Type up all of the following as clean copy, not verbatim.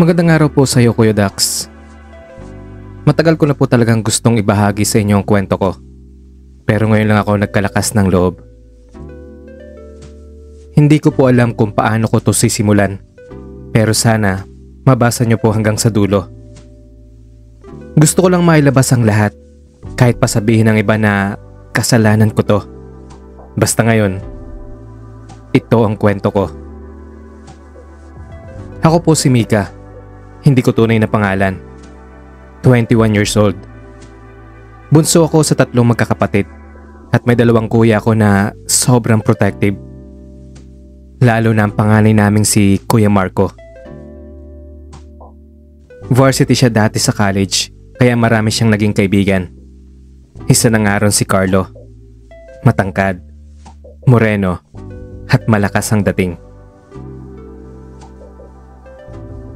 Magandang araw po sa iyo, Kuya Dax. Matagal ko na po talagang gustong ibahagi sa inyo ang kwento ko. Pero ngayon lang ako nagkalakas ng loob. Hindi ko po alam kung paano ko to sisimulan. Pero sana mabasa niyo po hanggang sa dulo. Gusto ko lang mailabas ang lahat. Kahit pa sabihin ng iba na kasalanan ko to. Basta ngayon, ito ang kwento ko. Ako po si Mika. Hindi ko tunay na pangalan. 21 years old. Bunso ako sa 3 magkakapatid at may 2 kuya ko na sobrang protective. Lalo na ang panganay naming si Kuya Marco. Varsity siya dati sa college kaya marami siyang naging kaibigan. Isa na nga ron si Carlo. Matangkad, moreno at malakas ang dating.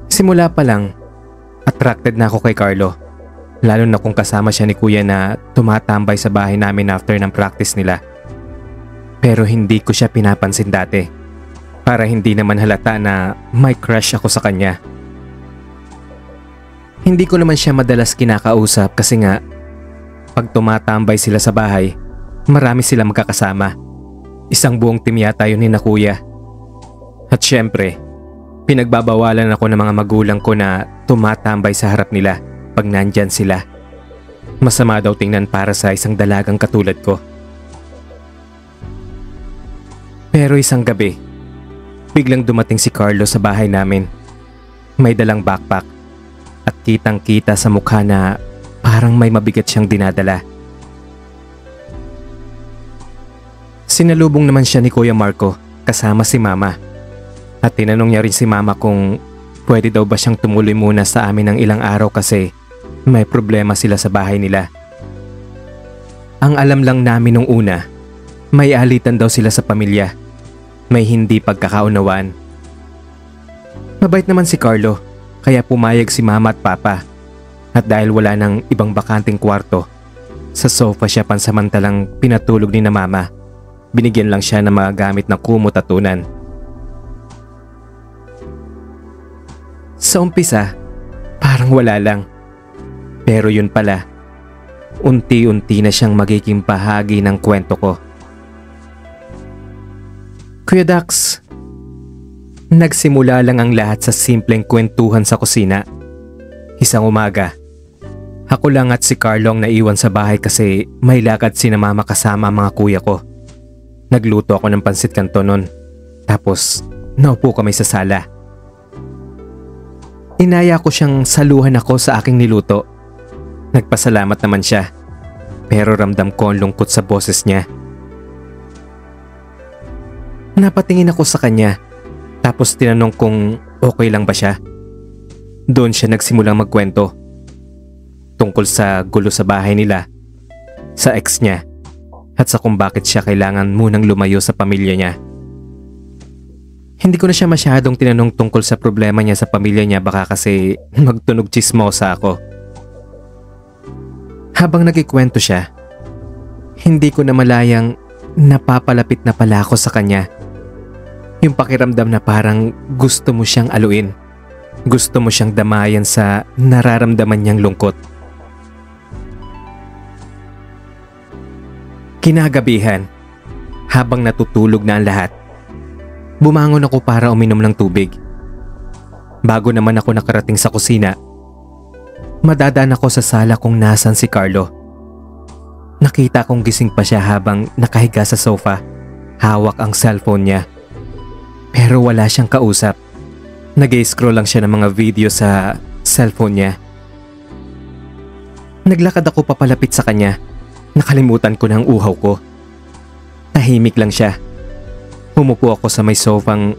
Simula pa lang, attracted na ako kay Carlo. Lalo na kung kasama siya ni Kuya na tumatambay sa bahay namin after ng practice nila. Pero hindi ko siya pinapansin dati. Para hindi naman halata na may crush ako sa kanya. Hindi ko naman siya madalas kinakausap kasi nga pag tumatambay sila sa bahay, marami sila magkakasama. Isang buong team yata yun ni na Kuya. At syempre, pinagbabawalan ako ng mga magulang ko na tumatambay sa harap nila pag nandyan sila. Masama daw tingnan para sa isang dalagang katulad ko. Pero isang gabi, biglang dumating si Carlo sa bahay namin. May dalang backpack at kitang-kita sa mukha na parang may mabigat siyang dinadala. Sinalubong naman siya ni Kuya Marco kasama si Mama. At tinanong niya rin si Mama kung pwede daw ba siyang tumuloy muna sa amin ng ilang araw kasi may problema sila sa bahay nila. Ang alam lang namin nung una, may alitan daw sila sa pamilya. May hindi pagkakaunawaan. Mabait naman si Carlo kaya pumayag si Mama at Papa. At dahil wala nang ibang bakanting kwarto, sa sofa siya pansamantalang pinatulog ni na Mama. Binigyan lang siya ng mga gamit na kumot at unan. Sa umpisa, parang wala lang. Pero yun pala, unti-unti na siyang magiging bahagi ng kwento ko. Kuya Dax, nagsimula lang ang lahat sa simpleng kwentuhan sa kusina. Isang umaga, ako lang at si Carlo ang naiwan sa bahay kasi may lakad sina Mama kasama ang mga kuya ko. Nagluto ako ng pansit kanto nun. Tapos, naupo kami sa sala. Inaya ko siyang saluhan ako sa aking niluto. Nagpasalamat naman siya. Pero ramdam ko ang lungkot sa boses niya. Napatingin ako sa kanya. Tapos tinanong kung okay lang ba siya. Doon siya nagsimulang magkwento. Tungkol sa gulo sa bahay nila. Sa ex niya. At sa kung bakit siya kailangan munang lumayo sa pamilya niya. Hindi ko na siya masyadong tinanong tungkol sa problema niya sa pamilya niya baka kasi magtunog chismosa ako. Habang nagkikwento siya, hindi ko na malayang napapalapit na pala ako sa kanya. Yung pakiramdam na parang gusto mo siyang aluin. Gusto mo siyang damayan sa nararamdaman niyang lungkot. Kinagabihan, habang natutulog na ang lahat, bumangon ako para uminom ng tubig. Bago naman ako nakarating sa kusina, madadaan ako sa sala kung nasan si Carlo. Nakita kong gising pa siya habang nakahiga sa sofa, hawak ang cellphone niya. Pero wala siyang kausap. Nag-scroll lang siya ng mga video sa cellphone niya. Naglakad ako papalapit sa kanya. Nakalimutan ko na ang uhaw ko. Tahimik lang siya. Umupo ako sa may sofang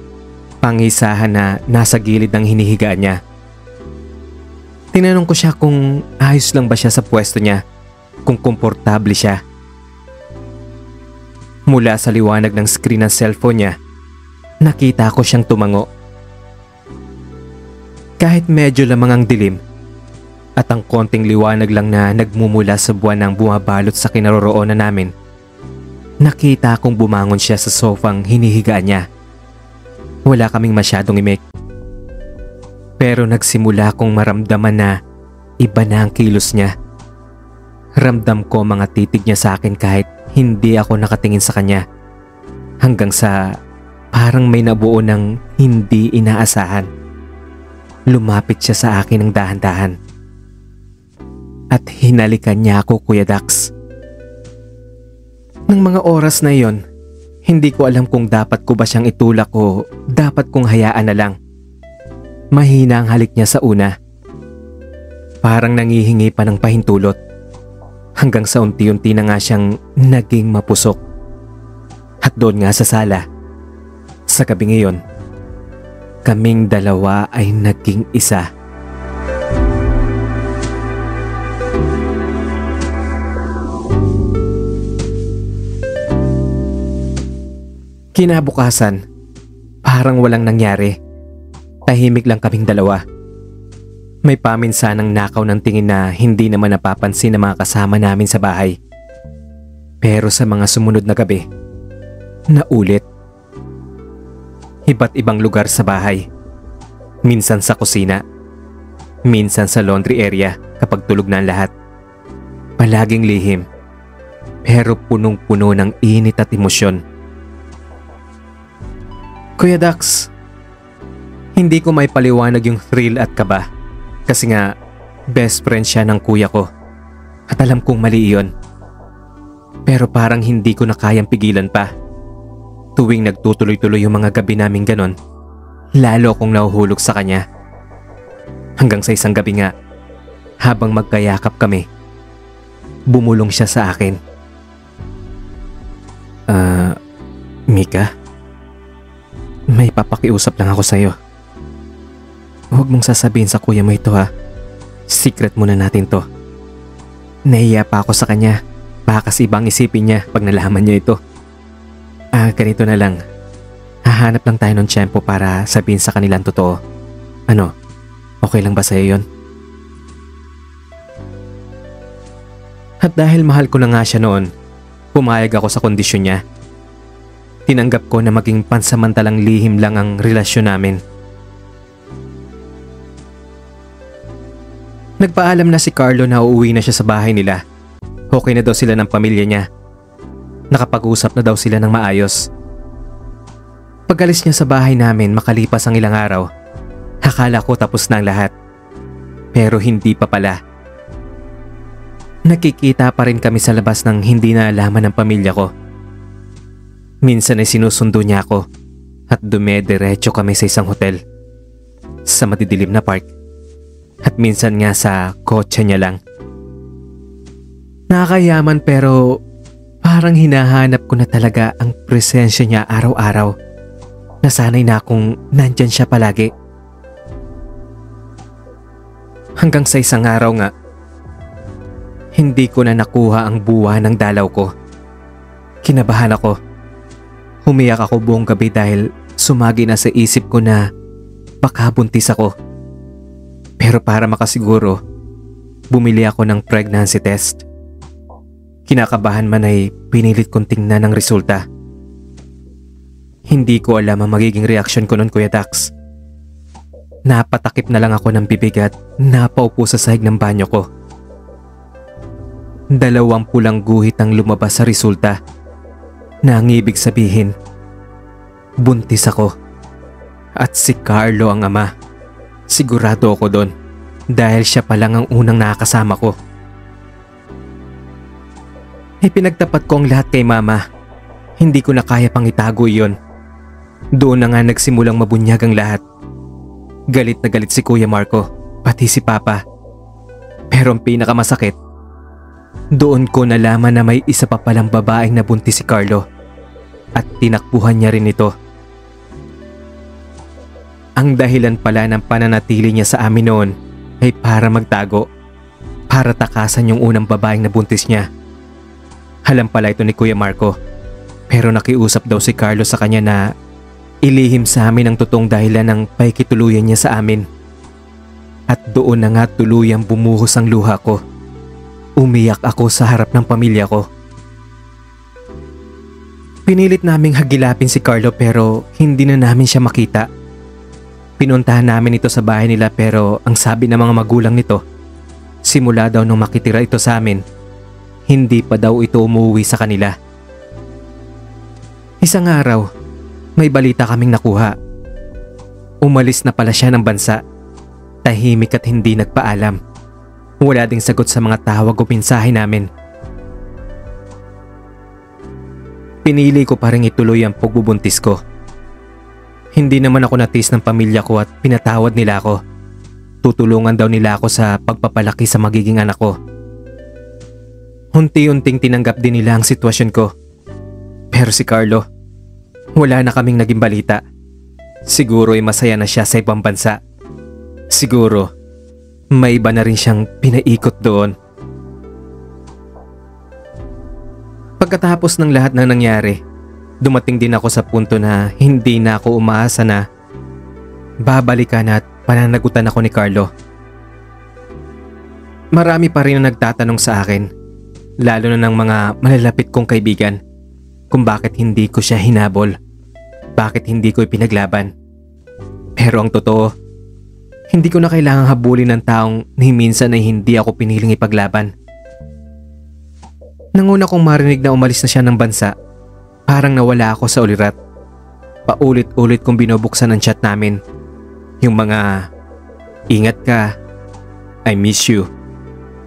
pangisahan na nasa gilid ng hinihigaan niya. Tinanong ko siya kung ayos lang ba siya sa pwesto niya, kung komportable siya. Mula sa liwanag ng screen ng cellphone niya, nakita ko siyang tumango. Kahit medyo lamang ang dilim at ang konting liwanag lang na nagmumula sa buwan ang bumabalot sa kinaroroonan namin, nakita kong bumangon siya sa sofang hinihigaan niya. Wala kaming masyadong imik. Pero nagsimula kong maramdaman na iba na ang kilos niya. Ramdam ko mga titig niya sa akin kahit hindi ako nakatingin sa kanya. Hanggang sa parang may nabuo ng hindi inaasahan. Lumapit siya sa akin ng dahan-dahan. At hinalikan niya ako, Kuya Dax. Nang mga oras na iyon, hindi ko alam kung dapat ko ba siyang itulak o dapat kong hayaan na lang. Mahina ang halik niya sa una. Parang nangihingi pa ng pahintulot. Hanggang sa unti-unti na nga siyang naging mapusok. At doon nga sa sala, sa gabi ngayon, kaming dalawa ay naging isa. Kinabukasan, parang walang nangyari. Tahimik lang kaming dalawa. May paminsanang nakaw ng tingin na hindi naman napapansin ng mga kasama namin sa bahay. Pero sa mga sumunod na gabi, naulit. Iba't ibang lugar sa bahay. Minsan sa kusina, minsan sa laundry area kapag tulog na ang lahat. Palaging lihim, pero punong-puno ng init at emosyon. Kuya Dax, hindi ko may paliwanag yung thrill at kaba kasi nga best friend siya ng kuya ko at alam kong mali iyon. Pero parang hindi ko na kayang pigilan pa. Tuwing nagtutuloy-tuloy yung mga gabi namin ganon, lalo akong nahuhulog sa kanya. Hanggang sa isang gabi nga, habang magkayakap kami, bumulong siya sa akin. Mika? May papakiusap lang ako sa'yo. Huwag mong sasabihin sa kuya mo ito ha. Secret muna natin to. Nahiya pa ako sa kanya. Baka kasi ibang isipin niya pag nalaman niya ito. Ganito na lang. Hahanap lang tayo ng tiyempo para sabihin sa kanilang totoo. Ano? Okay lang ba sa'yo yun? At dahil mahal ko na nga siya noon, pumayag ako sa kondisyon niya. Tinanggap ko na maging pansamantalang lihim lang ang relasyon namin. Nagpaalam na si Carlo na uuwi na siya sa bahay nila. Okay na daw sila ng pamilya niya. Nakapag-usap na daw sila ng maayos. Pag-alis niya sa bahay namin makalipas ang ilang araw, akala ko tapos na ang lahat. Pero hindi pa pala. Nakikita pa rin kami sa labas ng hindi naalaman ng pamilya ko. Minsan ay sinusundo niya ako at dumediretso kami sa isang hotel sa madidilim na park at minsan nga sa kotse niya lang. Nakakayaman pero parang hinahanap ko na talaga ang presensya niya araw-araw. Nasanay na akong nandyan siya palagi. Hanggang sa isang araw nga, hindi ko na nakuha ang buwan ng dalaw ko. Kinabahan ako. Umiyak ako buong gabi dahil sumagi na sa isip ko na baka buntis ako. Pero para makasiguro, bumili ako ng pregnancy test. Kinakabahan man ay pinilit kong tingnan ang resulta. Hindi ko alam ang magiging reaksyon ko nun, Kuya Dax. Napatakip na lang ako ng bibig at napaupo sa sahig ng banyo ko. 20 pulang guhit ang lumabas sa resulta. Na ang ibig sabihin, buntis ako. At si Carlo ang ama. Sigurado ako doon dahil siya pa lang ang unang nakakasama ko. Ipinagtapat ko ang lahat kay mama. Hindi ko na kaya pang itago iyon. Doon na nga nagsimulang mabunyag ang lahat. Galit na galit si Kuya Marco, pati si Papa. Pero ang pinakamasakit, doon ko nalaman na may isa pa palang babaeng nabuntis si Carlo at tinakbuhan niya rin ito. Ang dahilan pala ng pananatili niya sa amin noon ay para magtago, para takasan yung unang babaeng nabuntis niya. Alam pala ito ni Kuya Marco, pero nakiusap daw si Carlo sa kanya na ilihim sa amin ang totoong dahilan ng paikituluyan niya sa amin. At doon na nga tuluyang bumuhos ang luha ko. Umiyak ako sa harap ng pamilya ko. Pinilit naming hagilapin si Carlo pero hindi na namin siya makita. Pinuntahan namin ito sa bahay nila pero ang sabi ng mga magulang nito, simula daw nung makitira ito sa amin, hindi pa daw ito umuwi sa kanila. Isang araw, may balita kaming nakuha. Umalis na pala siya ng bansa. Tahimik at hindi nagpaalam. Wala ding sagot sa mga tawag o mensahe namin. Pinili ko pa rin ituloy ang pagbubuntis ko. Hindi naman ako natis ng pamilya ko at pinatawad nila ako. Tutulungan daw nila ako sa pagpapalaki sa magiging anak ko. Unti-unting tinanggap din nila ang sitwasyon ko. Pero si Carlo, wala na kaming naging balita. Siguro ay masaya na siya sa ibang bansa. Siguro, may iba na rin siyang pinaikot doon. Pagkatapos ng lahat ng nangyari, dumating din ako sa punto na hindi na ako umaasa na babalikan at pananagutan ako ni Carlo. Marami pa rin ang nagtatanong sa akin, lalo na ng mga malalapit kong kaibigan, kung bakit hindi ko siya hinabol, bakit hindi ko ipinaglaban. Pero ang totoo, hindi ko na kailangang habulin ng taong ni minsan ay hindi ako piniling ipaglaban. Nanguna kong marinig na umalis na siya ng bansa, parang nawala ako sa ulirat. Paulit-ulit kong binubuksan ang chat namin. Yung mga, ingat ka, I miss you.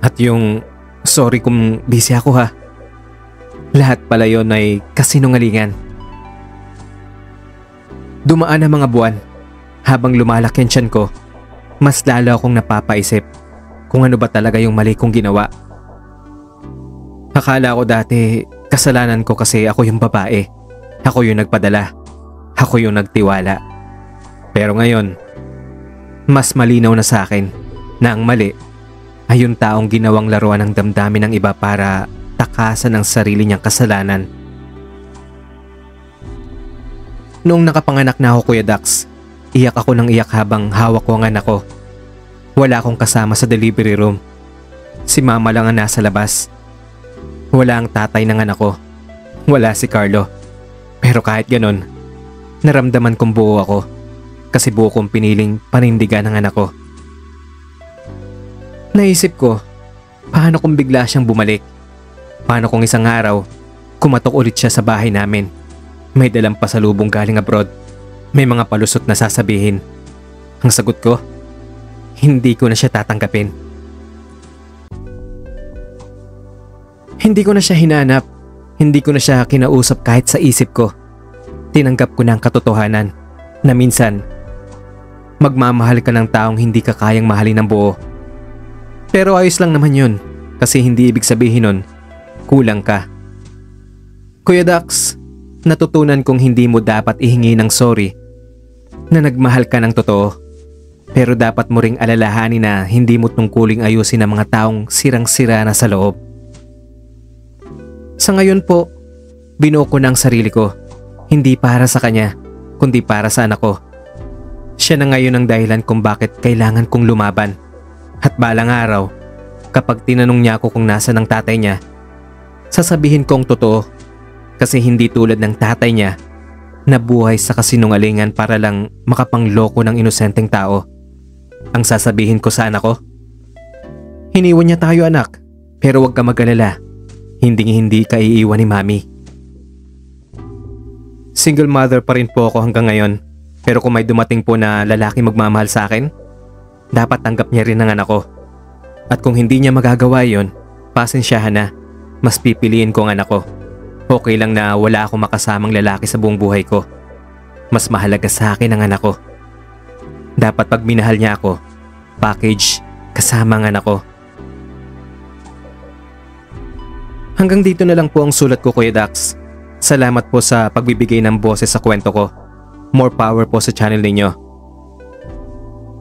At yung, sorry kung busy ako ha. Lahat pala yon ay kasinungalingan. Dumaan ang mga buwan. Habang lumalaki ang tiyan ko, mas lalo akong napapaisip kung ano ba talaga yung mali kong ginawa. Akala ko dati kasalanan ko kasi ako yung babae. Ako yung nagpadala. Ako yung nagtiwala. Pero ngayon, mas malinaw na sa akin na ang mali ay yung taong ginawang laruan ng damdamin ng iba para takasan ang sarili niyang kasalanan. Noong nakapanganak na ako, Kuya Dax, iyak ako ng iyak habang hawak ko ang anak ko. Wala akong kasama sa delivery room. Si mama lang ang nasa labas. Wala ang tatay ng anak ko. Wala si Carlo. Pero kahit ganon, naramdaman kong buo ako kasi buo kong piniling panindigan ng anak ko. Naisip ko, paano kung bigla siyang bumalik? Paano kung isang araw, kumatok ulit siya sa bahay namin? May dalang pasalubong galing abroad. May mga palusot na sasabihin. Ang sagot ko, hindi ko na siya tatanggapin. Hindi ko na siya hinanap. Hindi ko na siya kinausap kahit sa isip ko. Tinanggap ko na ang katotohanan na minsan, magmamahal ka ng taong hindi ka kayang mahalin ng buo. Pero ayos lang naman yun kasi hindi ibig sabihin nun, kulang ka. Kuya Dax, natutunan kong hindi mo dapat ihingi ng sorry na nagmahal ka ng totoo. Pero dapat mo ring alalahanin na hindi mo tungkuling ayusin ang mga taong sirang-sira na sa loob. Sa ngayon po, binuo ko na ang sarili ko. Hindi para sa kanya, kundi para sa anak ko. Siya na ngayon ang dahilan kung bakit kailangan kong lumaban. At balang araw, kapag tinanong niya ako kung nasa ng tatay niya, sasabihin kong totoo. Kasi hindi tulad ng tatay niya, nabuhay sa kasinungalingan para lang makapangloko ng inosenteng tao. Ang sasabihin ko sa anak ko, hiniwan niya tayo anak, pero huwag ka mag-alala. Hindi ka iiwan ni Mami. Single mother pa rin po ako hanggang ngayon. Pero kung may dumating po na lalaki magmamahal sa akin, dapat tanggap niya rin ang anak ko. At kung hindi niya magagawa yon, pasensyahan na. Mas pipiliin ko ang anak ko. Okay lang na wala akong makasamang lalaki sa buong buhay ko. Mas mahalaga sa akin ang anak ko. Dapat pag minahal niya ako, package kasama ang anak ko. Hanggang dito na lang po ang sulat ko, Kuya Dax. Salamat po sa pagbibigay ng boses sa kwento ko. More power po sa channel ninyo.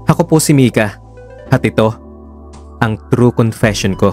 Ako po si Mika at ito ang true confession ko.